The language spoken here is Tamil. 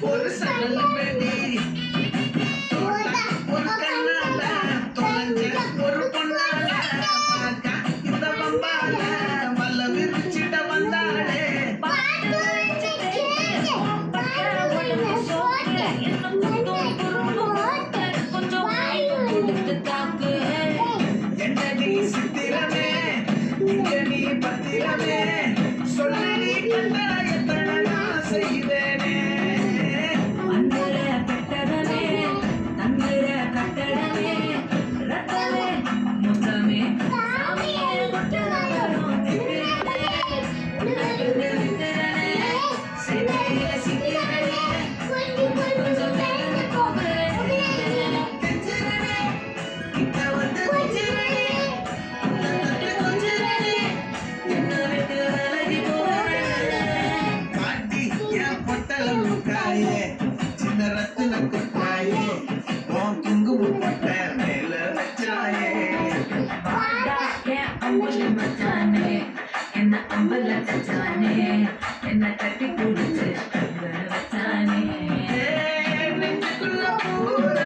ஒரு சடல பெட்டி ஒரு கண்ணால தொலைஞ்ச ஒரு பொண்ணால இந்த பம்பால மல்ல விரிச்சிட்ட வந்தாளே என்னடி சித்திரமே இங்க நீ பத்திரமே சொல்ல நீ கண்டன எத்தனை நான் செய்தேனே சின்ன ரத்தின குட்டாயே உன் குங்கும பட்ட மேல வச்சாயே என்ன அம்பல தச்சானே என்ன கட்டி குடிச்சு